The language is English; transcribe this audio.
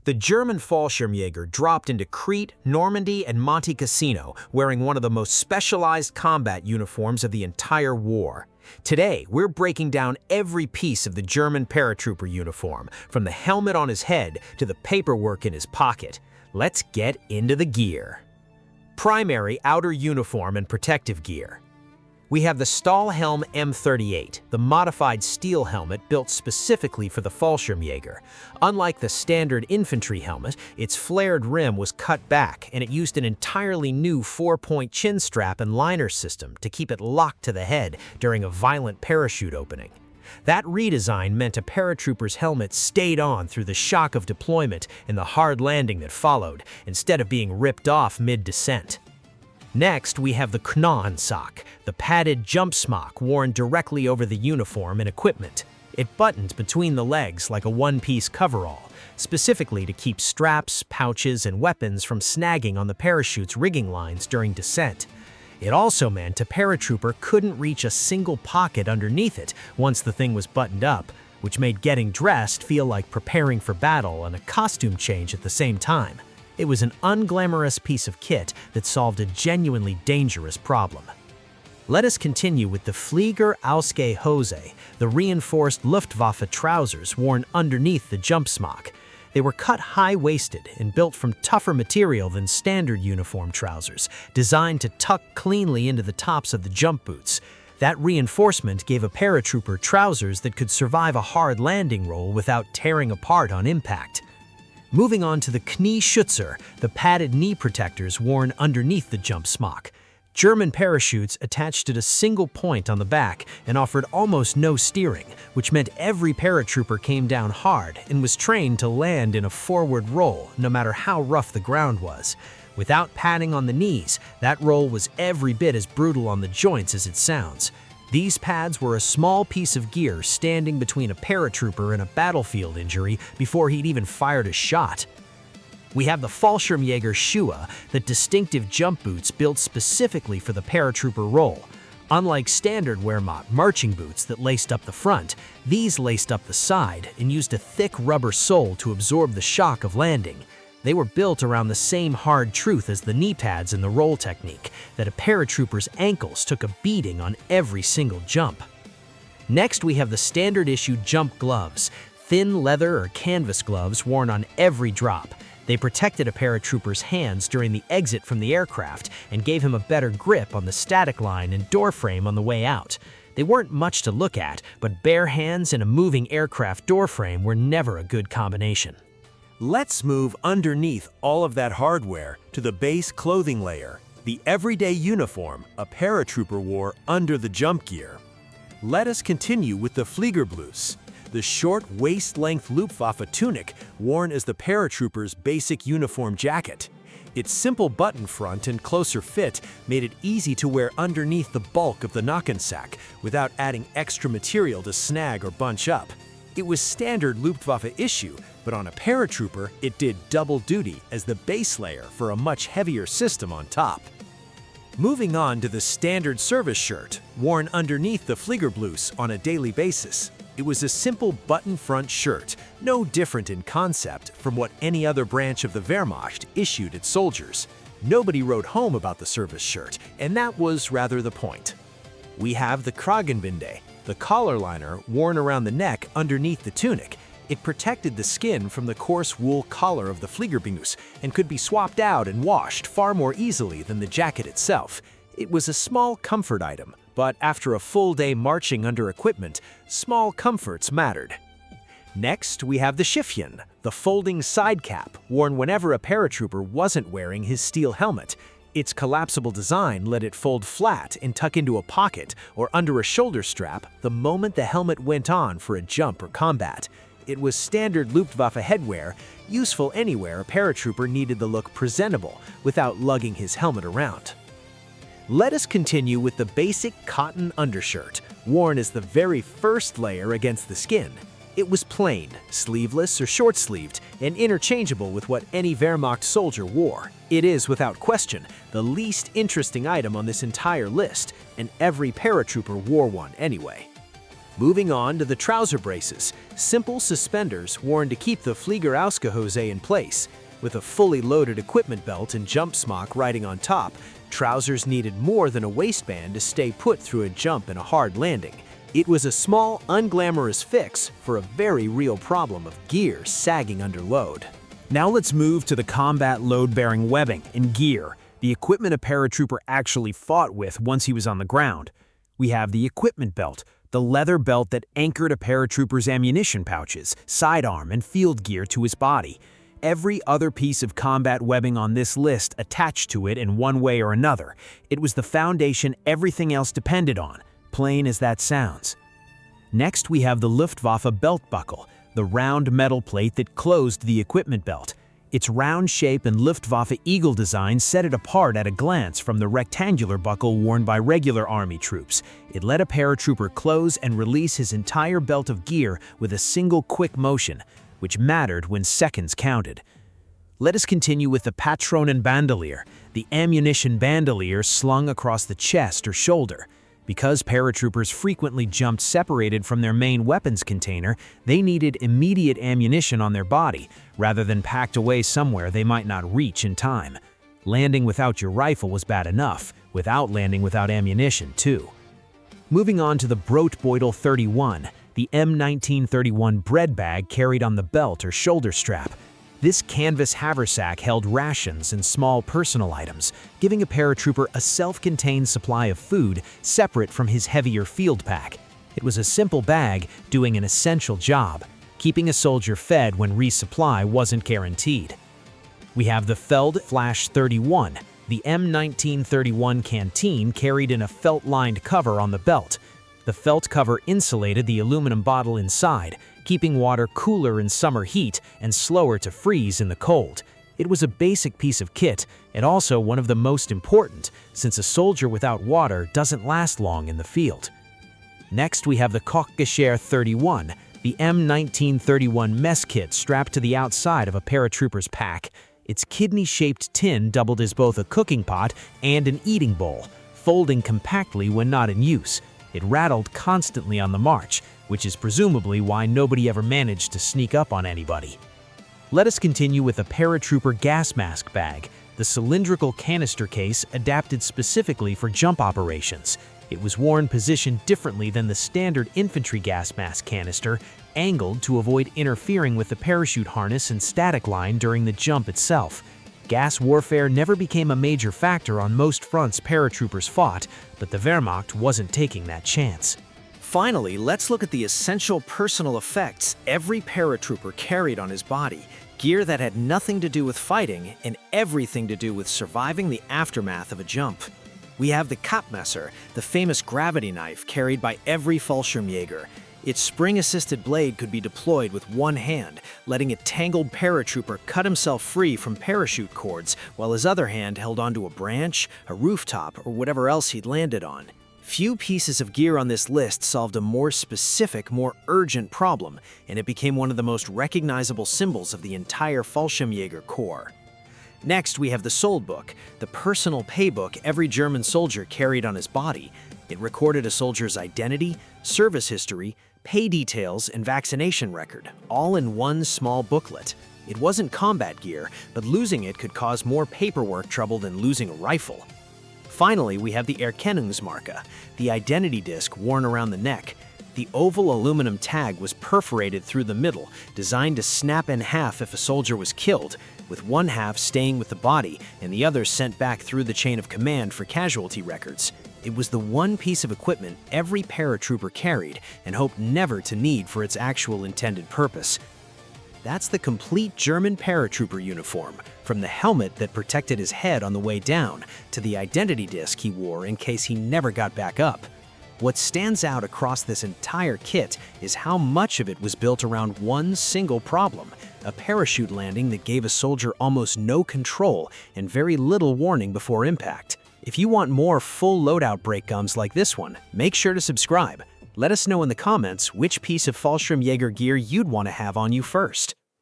The German Fallschirmjäger dropped into Crete, Normandy, and Monte Cassino wearing one of the most specialized combat uniforms of the entire war. Today, we're breaking down every piece of the German paratrooper uniform, from the helmet on his head to the paperwork in his pocket. Let's get into the gear. Primary outer uniform and protective gear. We have the Stahlhelm M38, the modified steel helmet built specifically for the Fallschirmjäger. Unlike the standard infantry helmet, its flared rim was cut back and it used an entirely new 4-point chin strap and liner system to keep it locked to the head during a violent parachute opening. That redesign meant a paratrooper's helmet stayed on through the shock of deployment and the hard landing that followed, instead of being ripped off mid-descent. Next, we have the Knochensack, the padded jump smock worn directly over the uniform and equipment. It buttons between the legs like a one-piece coverall, specifically to keep straps, pouches, and weapons from snagging on the parachute's rigging lines during descent. It also meant a paratrooper couldn't reach a single pocket underneath it once the thing was buttoned up, which made getting dressed feel like preparing for battle and a costume change at the same time. It was an unglamorous piece of kit that solved a genuinely dangerous problem. Let us continue with the Flieger-Ausgehhose, the reinforced Luftwaffe trousers worn underneath the jump smock. They were cut high-waisted and built from tougher material than standard uniform trousers, designed to tuck cleanly into the tops of the jump boots. That reinforcement gave a paratrooper trousers that could survive a hard landing roll without tearing apart on impact. Moving on to the Knieschützer, the padded knee protectors worn underneath the jump smock. German parachutes attached at a single point on the back and offered almost no steering, which meant every paratrooper came down hard and was trained to land in a forward roll, no matter how rough the ground was. Without padding on the knees, that roll was every bit as brutal on the joints as it sounds. These pads were a small piece of gear standing between a paratrooper and a battlefield injury before he'd even fired a shot. We have the Fallschirmjägerschuhe, the distinctive jump boots built specifically for the paratrooper role. Unlike standard Wehrmacht marching boots that laced up the front, these laced up the side and used a thick rubber sole to absorb the shock of landing. They were built around the same hard truth as the knee pads in the roll technique, that a paratrooper's ankles took a beating on every single jump. Next, we have the standard issue jump gloves, thin leather or canvas gloves worn on every drop. They protected a paratrooper's hands during the exit from the aircraft and gave him a better grip on the static line and door frame on the way out. They weren't much to look at, but bare hands and a moving aircraft door frame were never a good combination. Let's move underneath all of that hardware to the base clothing layer, the everyday uniform a paratrooper wore under the jump gear. Let us continue with the Fliegerbluse, the short waist-length Luftwaffe tunic worn as the paratrooper's basic uniform jacket. Its simple button front and closer fit made it easy to wear underneath the bulk of the Knochensack without adding extra material to snag or bunch up. It was standard Luftwaffe issue, but on a paratrooper, it did double duty as the base layer for a much heavier system on top. Moving on to the standard service shirt, worn underneath the Fliegerbluse on a daily basis. It was a simple button front shirt, no different in concept from what any other branch of the Wehrmacht issued its soldiers. Nobody wrote home about the service shirt, and that was rather the point. We have the Kragenbinde, the collar liner worn around the neck underneath the tunic. It protected the skin from the coarse wool collar of the Fliegerbinus and could be swapped out and washed far more easily than the jacket itself. It was a small comfort item, but after a full day marching under equipment, small comforts mattered. Next, we have the Schiffchen, the folding side cap worn whenever a paratrooper wasn't wearing his steel helmet. Its collapsible design let it fold flat and tuck into a pocket or under a shoulder strap the moment the helmet went on for a jump or combat. It was standard Luftwaffe headwear, useful anywhere a paratrooper needed the look presentable without lugging his helmet around. Let us continue with the basic cotton undershirt, worn as the very first layer against the skin. It was plain, sleeveless or short-sleeved, and interchangeable with what any Wehrmacht soldier wore. It is, without question, the least interesting item on this entire list, and every paratrooper wore one anyway. Moving on to the trouser braces, simple suspenders worn to keep the Fliegerauskehose in place. With a fully loaded equipment belt and jump smock riding on top, trousers needed more than a waistband to stay put through a jump and a hard landing. It was a small, unglamorous fix for a very real problem of gear sagging under load. Now let's move to the combat load-bearing webbing and gear, the equipment a paratrooper actually fought with once he was on the ground. We have the equipment belt, the leather belt that anchored a paratrooper's ammunition pouches, sidearm, and field gear to his body. Every other piece of combat webbing on this list attached to it in one way or another. It was the foundation everything else depended on, plain as that sounds. Next, we have the Luftwaffe belt buckle, the round metal plate that closed the equipment belt. Its round shape and Luftwaffe eagle design set it apart at a glance from the rectangular buckle worn by regular Army troops. It let a paratrooper close and release his entire belt of gear with a single quick motion, which mattered when seconds counted. Let us continue with the Patronenbandelier, the ammunition bandolier slung across the chest or shoulder. Because paratroopers frequently jumped separated from their main weapons container, they needed immediate ammunition on their body, rather than packed away somewhere they might not reach in time. Landing without your rifle was bad enough, without landing without ammunition too. Moving on to the Brotbeutel 31, the M1931 bread bag carried on the belt or shoulder strap. This canvas haversack held rations and small personal items, giving a paratrooper a self-contained supply of food separate from his heavier field pack. It was a simple bag doing an essential job. Keeping a soldier fed when resupply wasn't guaranteed. We have the Feldflash 31. The M1931 canteen carried in a felt-lined cover on the belt. The felt cover insulated the aluminum bottle inside, keeping water cooler in summer heat and slower to freeze in the cold. It was a basic piece of kit, and also one of the most important, since a soldier without water doesn't last long in the field. Next, we have the Kochgeschirr 31, the M1931 mess kit strapped to the outside of a paratrooper's pack. Its kidney-shaped tin doubled as both a cooking pot and an eating bowl, folding compactly when not in use. It rattled constantly on the march, which is presumably why nobody ever managed to sneak up on anybody. Let us continue with a paratrooper gas mask bag, the cylindrical canister case adapted specifically for jump operations. It was worn positioned differently than the standard infantry gas mask canister, angled to avoid interfering with the parachute harness and static line during the jump itself. Gas warfare never became a major factor on most fronts paratroopers fought, but the Wehrmacht wasn't taking that chance. Finally, let's look at the essential personal effects every paratrooper carried on his body, gear that had nothing to do with fighting and everything to do with surviving the aftermath of a jump. We have the Kappmesser, the famous gravity knife carried by every Fallschirmjäger. Its spring-assisted blade could be deployed with one hand, letting a tangled paratrooper cut himself free from parachute cords while his other hand held onto a branch, a rooftop, or whatever else he'd landed on. Few pieces of gear on this list solved a more specific, more urgent problem, and it became one of the most recognizable symbols of the entire Fallschirmjäger Corps. Next, we have the Soldbuch, the personal paybook every German soldier carried on his body. It recorded a soldier's identity, service history, pay details, and vaccination record, all in one small booklet. It wasn't combat gear, but losing it could cause more paperwork trouble than losing a rifle. Finally, we have the Erkennungsmarke, the identity disc worn around the neck. The oval aluminum tag was perforated through the middle, designed to snap in half if a soldier was killed, with one half staying with the body and the other sent back through the chain of command for casualty records. It was the one piece of equipment every paratrooper carried and hoped never to need for its actual intended purpose. That's the complete German paratrooper uniform, from the helmet that protected his head on the way down to the identity disc he wore in case he never got back up. What stands out across this entire kit is how much of it was built around one single problem, a parachute landing that gave a soldier almost no control and very little warning before impact. If you want more full loadout breakdowns like this one, make sure to subscribe. Let us know in the comments which piece of Fallschirmjäger gear you'd want to have on you first.